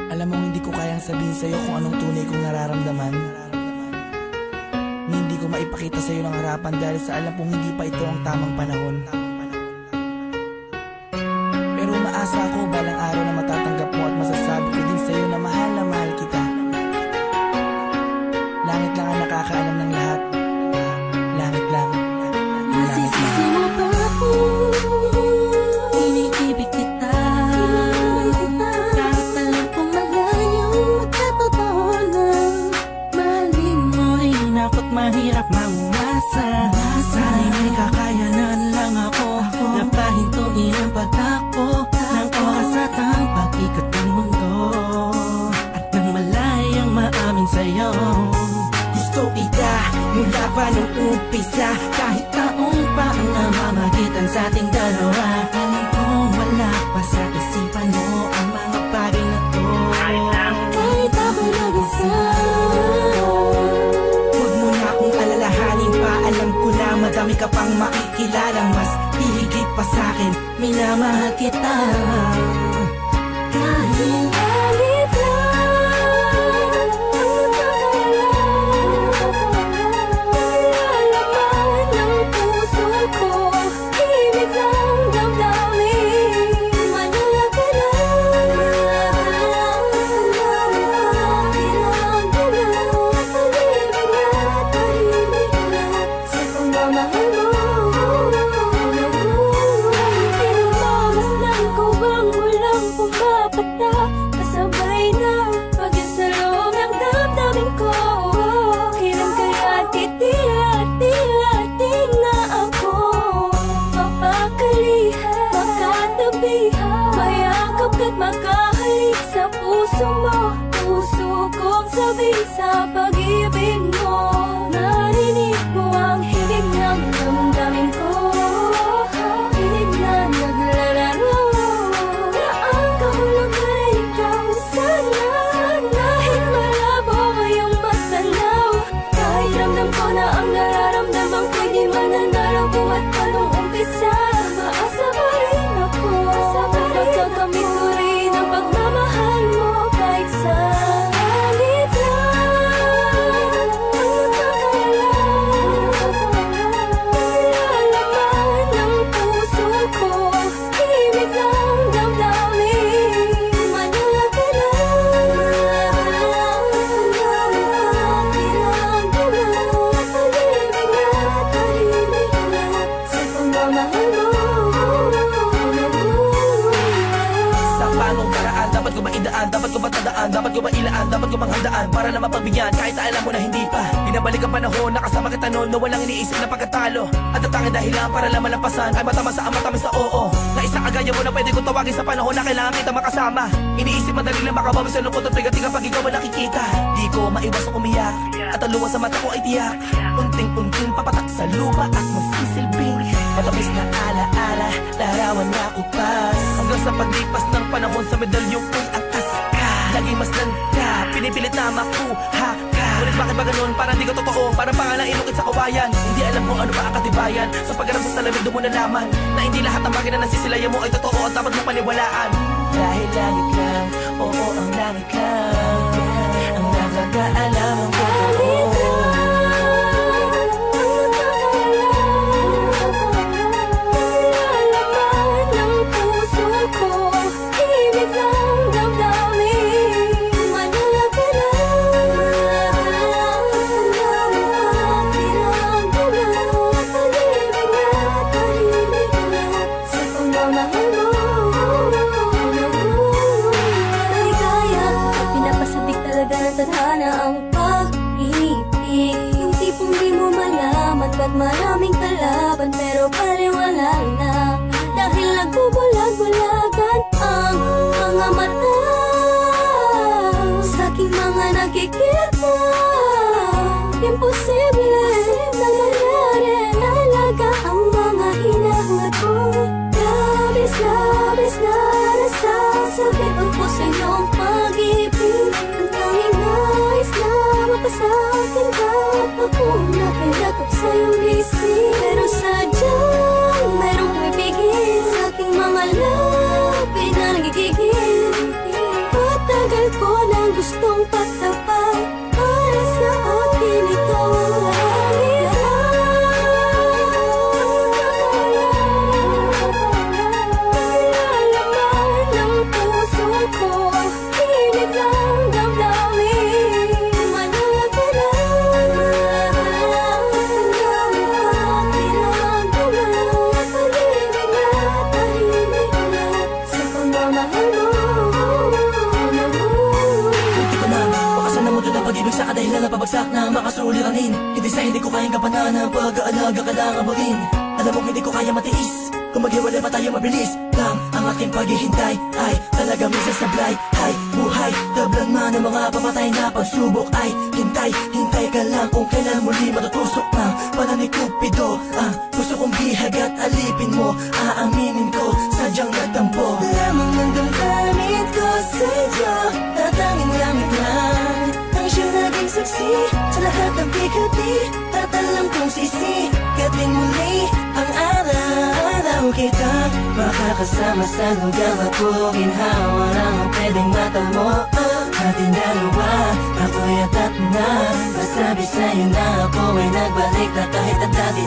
Alam mo, hindi ko kayang sabihin sa'yo kung anong tunay kong nararamdaman. Hindi ko maipakita sa'yo ng harapan dahil sa alam kong hindi pa ito ang tamang panahon. Pero umaasa ako balang araw na matatanggap mo at masasabi ko din sa'yo na mahal kita. Langit lang ang nakakaalam ng lahat. Langit lang. Nasisisi mo ba ako? Iniibig kita. Kahit alam kong malayo at katotohanan, mahalin mo ay nako't mahirap mangumasa. Sana'y may kakayanan lang ako na pahintuin ang pagtakbo ng oras at ang pag-ikot ng mundo, at nang malayang maamin sa'yo. Gusto kita mula pa nung umpisa, kahit taong pa ang namamagitan sa ating dalawa. Alam kong wala pa sa isipan mo ang mga bagay na to. Kahit ako nag-isa, huwag mo na akong alalahanin pa. Alam ko na madami ka pang makikilalang mas hihigit pa sa'kin. Minamahal kita kahit alit lang ang nalalaman ng puso ko. Ibig ng damdamin, manala ka lang. Tahimik na sa pagmamahal mo. Masdan ko bang walang pumapata, kasabay na pag-isalong ng damdamin ko. Kailan kaya titila-tila-ting na ako mapakalihan, makatabihan, mayakap ka't makahalik sa puso mo. Puso kong sabi sa pag-ibig mo, narinig mo ang himig ng damdamin ko. Himig na naglalaro na ang kahulugan ay ikaw. Sana, kahit malabo ngayong matanaw, kahit ramdam ko na ang nararamdaman ko'y di mananalo. Buhat pa nung umpisa, maasa pa rin ako. Pagkakamit ko rin ang pagmamahal mo kahit saglit lang ang nalalaman ng puso ko. Himig ng damdamin, manala ka lang. Tahimik na sa pagmamahal mo. Sa paanong paraan dapat ko ba idaan? Dapat ko ba tandaan? Dapat ko ba ilaan? Dapat ko bang handaan para na mapagbigyan kahit na alam mo na hindi pa? Binabalik ang panahon, nakasama kita noon na walang iniisip na pagkatalo. At ang tanging dahilan para lang malampasan ay matamasa ang matamis sa oo. Na isang kagaya mo na pwede kong tawagin sa panahon na kailangan kita makasama. Iniisip madali lang makabawi sa lungkot at bigating kapag ikaw ang nakikita. Di ko maiwasang umiyak at ang luha sa mata ko ay tiyak. Unting-unting papatak sa lupa at magsisilbing matamis na ala-ala, larawan na kupas. Hanggang sa paglipas ng panahon sa medalyong ko'y angkas ka. Laging masdan ka, pinipilit na makuha ka. Ngunit bakit ba ganun? Parang di ko totoo, parang pangalang inukit sa kawayan. Hindi alam kung ano pa ang katibayan. Sa pagharap sa salamin doon mo nalaman na hindi lahat ng bagay na nasisilayan mo ay totoo at dapat mo paniwalaan. Dahil langit lang, oo ang langit lang ang nakakaalam ang totoo. Tadhana ang pag-ibig, yung tipong di mo malaman ba't maraming kalaban pero paliwala na. Dahil nagbubulag-bulagan ang mga mata sa aking mga nakikita. Imposible na mangyari, talaga ang mga hinahangat ko. Labis na nasasabi ang po sa iyong pag-ibig. Ang tanging nais na mapasakin ka, ako nakilakap sa iyong bisig. Pero sadyang merong pumipigil sa aking mga labi na nagigigil. Patagal ko gustong patapat para sa akin ikaw ang langit. Nilalaman ng puso ko, hilig ng damdamin. Manahal ka lang, tahimik na sa pagmamahal mo. Hindi ko na makasan na mundo ng pag-ibig sa kadahilan na pabagsak na makasuliranin. Hindi sa hindi ko kayang kapanan ang pag-aalaga kailangan mo rin. Alam mo hindi ko kaya matiis, kung maghiwalay pa tayo mabilis lang ang aking paghihintay ay talaga minsan sablay. Ay buhay, tablan man ang mga pamatay na pagsubok ay hintay, hintay ka lang kung kailan muli matutusok ng pala ni Cupido. Ang gusto kong bihag at alipin mo, aaminin ko sadyang nagtampo. Lamang ng damdamin ko sa'yo, tatanging langit lang ang siyang naging saksi sa lahat ng bigati. Tatalang kong sisikatin muli ang araw kita makakasama sa lugar na puro ginhawa lang ang pwedeng matamo. Ating dalawa, ako'y atat na masabi sa'yo na ako ay nagbalik na kahit at dati